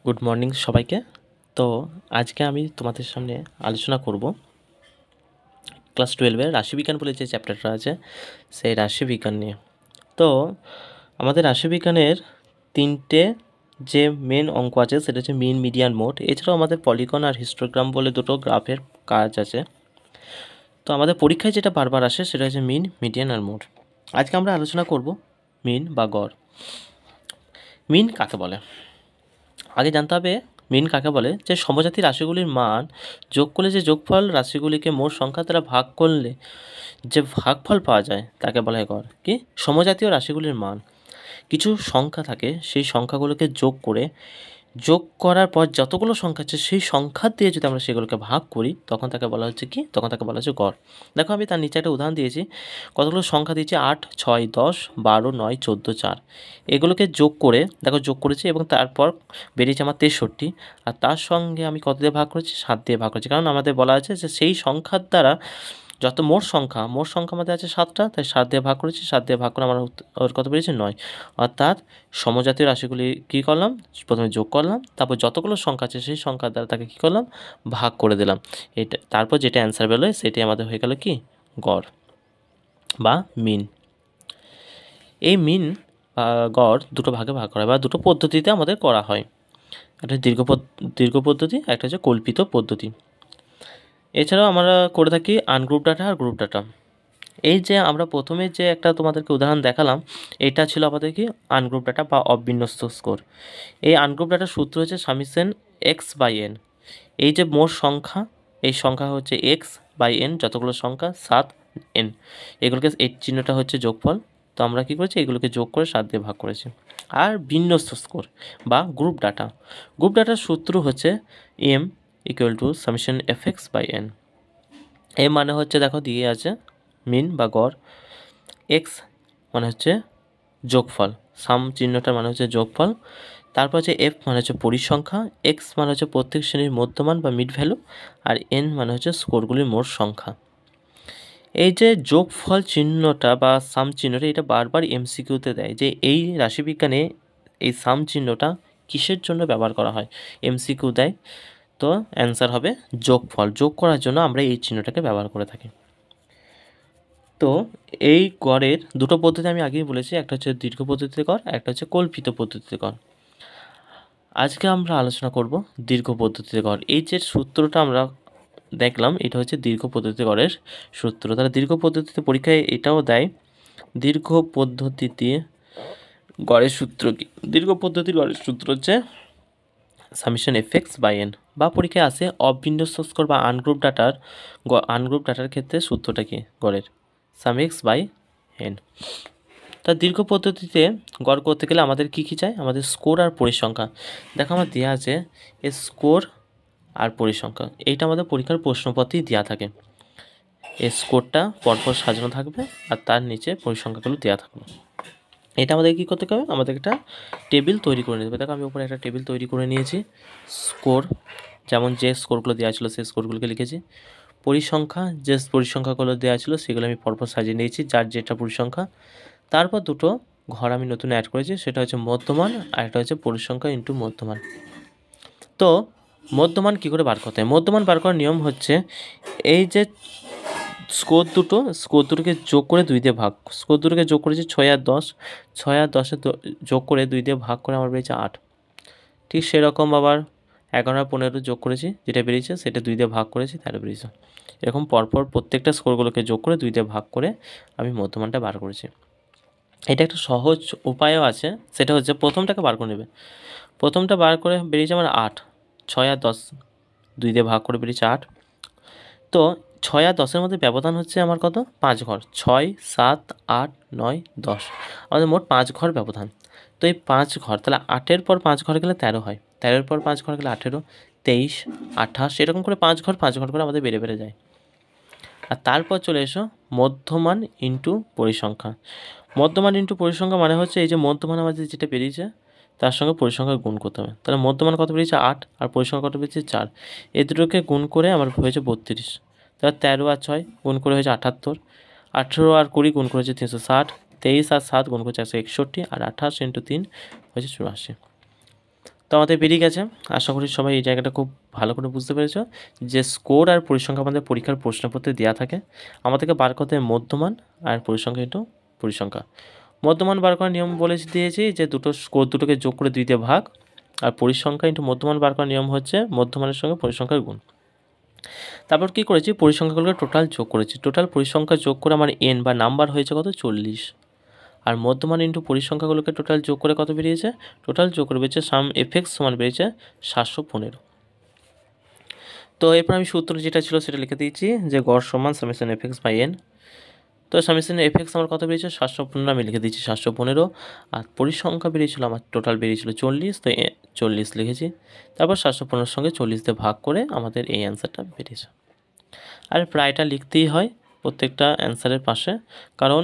Good morning সবাইকে। তো আজকে আমি তোমাদের সামনে আলোচনা করব ক্লাস 12-এর রাশিবিজ্ঞান বলে যে চ্যাপ্টারটা আছে সেই রাশিবিজ্ঞান নিয়ে। তো আমাদের রাশিবিজ্ঞানের তিনটে যে মেন অঙ্ক আছে সেটা হচ্ছে মিন, মিডিয়ান, মোড। এছাড়াও আমাদের পলিগন আর হিস্টোগ্রাম বলে দুটো গ্রাফের কাজ আছে। তো আমাদের পরীক্ষায় যেটা বারবার আসে সেটা হচ্ছে মিন, মিডিয়ান আর মোড। আজকে আমরা আলোচনা করব মিন বা গড়। মিন কাকে বলে? আগে জানতে হবে মিন কাকে বলে। যে সমজাতি রাশিগুলির মান যোগ করলে যে যোগফল রাশিগুলিকে মোট সংখ্যা দ্বারা ভাগ করলে যে ভাগফল পাওয়া যায় তাকে বলা হয় গড়। কি? সমজাতীয় রাশিগুলির মান, কিছু সংখ্যা থাকে, সেই সংখ্যাগুলোকে যোগ করার পর যতগুলো সংখ্যা আছে সেই সংখ্যা দিয়ে যদি আমরা সেগুলোকে ভাগ করি তখন তাকে বলা হচ্ছে কি? তখন তাকে বলা হচ্ছে গড়। দেখো আমি তার নিচে একটা উদাহরণ দিয়েছি। কতগুলো সংখ্যা দিয়েছি? 8, 6, 10, 12, 9, 14, 4। এগুলোকে যোগ করে দেখো যোগ করেছি এবং তারপর বেরিয়েছে আমার 63। আর তার সঙ্গে আমি কত দিয়ে ভাগ করেছি? 7 দিয়ে ভাগ করেছি। কারণ আমাদের বলা আছে যে সেই সংখ্যার দ্বারা যত মোট সংখ্যা আমাদের আছে 7টা, তাই 7 দিয়ে ভাগ করেছি। 7 দিয়ে ভাগ করে আমার ওর কত বেরিয়েছে? 9। অর্থাৎ সমজাতীয় রাশিগুলি কী করলাম? প্রথমে যোগ করলাম, তারপর যতগুলো সংখ্যা আছে সেই সংখ্যার দ্বারা তাকে কী করলাম? ভাগ করে দিলাম। এটা তারপর যেটা অ্যান্সার বেরোয় সেটাই আমাদের হয়ে গেল কি? গড় বা মিন। এই মিন বা গড় দুটো ভাগে ভাগ করা হয় বা দুটো পদ্ধতিতে আমাদের করা হয়। একটা দীর্ঘ পদ্ধতি, একটা হচ্ছে কল্পিত পদ্ধতি। এছাড়াও আমরা করে থাকি আনগ্রুপ ডাটা আর গ্রুপ ডাটা। এই যে আমরা প্রথমে যে একটা তোমাদেরকে উদাহরণ দেখালাম, এটা ছিল আমাদের কি? আনগ্রুপ ডাটা বা অবিন্যস্ত স্কোর। এই আনগ্রুপ ডাটার সূত্র হচ্ছে সামিশন x/n। এই যে মোট সংখ্যা, এই সংখ্যা হচ্ছে x/n, যতগুলো সংখ্যা 7n, এগুলোকে এই চিহ্নটা হচ্ছে যোগফল। তো আমরা কী করেছি? এগুলোকে যোগ করে 7 দিয়ে ভাগ করেছি। আর বিন্যস্ত স্কোর বা গ্রুপ ডাটার সূত্র হচ্ছে m = সামিশন fx/n। এম মানে হচ্ছে দেখো দিয়ে আছে মিন বা গড়, এক্স মানে হচ্ছে যোগফল, সাম চিহ্নটার মানে হচ্ছে যোগফল, তারপর হচ্ছে এফ মানে হচ্ছে পরিসংখ্যা, এক্স মানে হচ্ছে প্রত্যেক শ্রেণীর মধ্যমান বা মিড ভ্যালু, আর এন মানে হচ্ছে স্কোরগুলির মোট সংখ্যা। এই যে যোগফল চিহ্নটা বা সাম চিহ্নটা, এটা বারবার এমসিকিউতে দেয় যে এই রাশিবিজ্ঞানে এই সাম চিহ্নটা কিসের জন্য ব্যবহার করা হয়, এমসিকিউ দেয়। তো অ্যান্সার হবে যোগফল। যোগ করার জন্য আমরা এই চিহ্নটাকে ব্যবহার করে থাকি। তো এই গড়ের দুটো পদ্ধতি আমি আগেই বলেছি, একটা হচ্ছে দীর্ঘ পদ্ধতিতে গড়, একটা হচ্ছে কল্পিত পদ্ধতিতে গড়। আজকে আমরা আলোচনা করব দীর্ঘ পদ্ধতিতে গড়। এই যে সূত্রটা আমরা দেখলাম এটা হচ্ছে দীর্ঘ পদ্ধতিতে গড়ের সূত্র। তাহলে দীর্ঘ পদ্ধতিতে পরীক্ষায় এটাও দেয়, দীর্ঘ পদ্ধতিতে গড়ের সূত্র কি? দীর্ঘ পদ্ধতির গড়ের সূত্র হচ্ছে সামিশন fx/n। বা পরীক্ষায় আসে অবিন্যস্ত স্কোর বা আনগ্রুপ ডাটার ক্ষেত্রে সূত্রটা কি গড়ের? সাম x/n। তা দীর্ঘ পদ্ধতিতে গড় করতে গেলে আমাদের কী কী চাই? আমাদের স্কোর আর পরিসংখ্যা। দেখো আমার দেওয়া আছে এ স্কোর আর পরিসংখ্যা, এইটা আমাদের পরীক্ষার প্রশ্নপত্রেই দেওয়া থাকে। এই স্কোরটা পরপর সাজানো থাকবে আর তার নিচে পরিসংখ্যাগুলো দেওয়া থাকবে। এটা আমাদের কী করতে হবে? আমাদের একটা টেবিল তৈরি করে নিতে হবে। দেখো আমি উপরে একটা টেবিল তৈরি করে নিয়েছি। স্কোর, যেমন যে স্কোরগুলো দেওয়া ছিল সেই স্কোরগুলোকে লিখেছি। পরিসংখ্যা, যে পরিসংখ্যাগুলো দেওয়া ছিল সেগুলো আমি পরপর সাজিয়ে নিয়েছি, যার যেটা পরিসংখ্যা। তারপর দুটো ঘর আমি নতুন অ্যাড করেছি, সেটা হচ্ছে মধ্যমান আর একটা হচ্ছে পরিসংখ্যা ইন্টু মধ্যমান। তো মধ্যমান কী করে বার করতে হয়? মধ্যমান বার করার নিয়ম হচ্ছে এই যে স্কোর দুটোকে যোগ করে 2 দিয়ে ভাগ। স্কোর দুটোকে যোগ করেছি 6 আর 10, 6 আর 10 যোগ করে 2 দিয়ে ভাগ করে আমার বেরিয়েছে 8। ঠিক সেরকম আবার 11 আর 15 যোগ করেছি, যেটা বেরিয়েছে সেটা 2 দিয়ে ভাগ করেছি, তাহলে বেরিয়েছে। এরকম পরপর প্রত্যেকটা স্কোরগুলোকে যোগ করে 2 দিয়ে ভাগ করে আমি মধ্যমানটা বার করেছি। এটা একটা সহজ উপায়ও আছে, সেটা হচ্ছে প্রথমটাকে বার করে নেবে। প্রথমটা বার করে বেরিয়েছে আমার 8, 6 আর 10 2 দিয়ে ভাগ করে বেরিয়েছে 8। তো 6 আর 10-এর মধ্যে ব্যবধান হচ্ছে আমার কত? 5 ঘর। 6, 7, 8, 9, 10, আমাদের মোট 5 ঘর ব্যবধান। তো এই 5 ঘর, তাহলে 8-এর পর 5 ঘর গেলে 13 হয়, 13-এর পর 5 ঘর গেলে 18, 23, 28, এরকম করে 5 ঘর করে আমাদের বেড়ে বেড়ে যায়। আর তারপর চলে এসো মধ্যমান ইন্টু পরিসংখ্যা। মধ্যমান ইন্টু পরিসংখ্যা মানে হচ্ছে এই যে মধ্যমান আমাদের যেটা বেরিয়েছে তার সঙ্গে পরিসংখ্যা গুণ করতে হবে। তাহলে মধ্যমান কত বেরিয়েছে? 8, আর পরিসংখ্যা কত বেরিয়েছে? 4। এই দুটোকে গুণ করে আমার হয়েছে 32। তাহলে 13 আর 6 গুণ করে হয়েছে 78, 18 আর 20 গুণ করেছে 360, 23 আর 7 গুণ করছে 161, আর 28 × 3 হচ্ছে 84। তো আমাদের বেরিয়ে গেছে। আশা করি সবাই এই জায়গাটা খুব ভালো করে বুঝতে পেরেছ যে স্কোর আর পরিসংখ্যা আমাদের পরীক্ষার প্রশ্নপত্রে দেওয়া থাকে। আমাদেরকে বার করতে হয় মধ্যমান আর পরিসংখ্যা ইন্টু পরিসংখ্যা। মধ্যমান বার করার নিয়ম বলে দিয়েছি যে দুটো স্কোর দুটোকে যোগ করে 2 দিয়ে ভাগ, আর পরিসংখ্যা ইন্টু মধ্যমান বার করার নিয়ম হচ্ছে মধ্যমানের সঙ্গে পরিসংখ্যার গুণ। তারপর কী করেছি, পরিসংখ্যাগুলোকে টোটাল যোগ করেছি। টোটাল পরিসংখ্যা যোগ করে আমার n বা নাম্বার হয়েছে কত, 40। আর মধ্যমান ইন্টু পরিসংখ্যাগুলোকে টোটাল যোগ করে কত বেরিয়েছে, টোটাল যোগ করে বেরিয়েছে সাম এফএক্স সমান বেরিয়েছে 715। তো এরপর আমি সূত্র যেটা ছিল সেটা লিখে দিয়েছি যে গড় সমান সামেশন এফএক্স বাই এন। তো সামেশন এফএক্স আমার কত বেরিয়েছে, 715 আমি লিখে দিয়েছি 715। আর পরিসংখ্যা বেরিয়েছিল আমার, টোটাল বেরিয়েছিল 40, তো 40 লিখেছি। তারপর 715 সঙ্গে 40 দিয়ে ভাগ করে আমাদের এই অ্যান্সারটা বেরিয়েছে। আর প্রায়টা লিখতেই হয় প্রত্যেকটা অ্যান্সারের পাশে, কারণ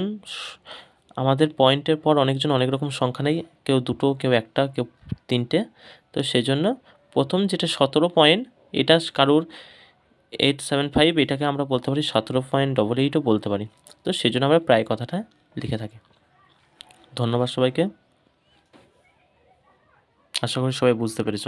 আমাদের পয়েন্টের পর অনেকজন অনেক রকম সংখ্যা নেই, কেউ দুটো, কেউ একটা, কেউ তিনটে। তো সেই জন্য প্রথম যেটা 17 পয়েন্ট, এটা কারুর 875, এটাকে আমরা বলতে পারি 17.88ও বলতে পারি। তো সেই জন্য আমরা প্রায় কথাটা লিখে থাকি। ধন্যবাদ সবাইকে, আশা করি সবাই বুঝতে পেরেছ।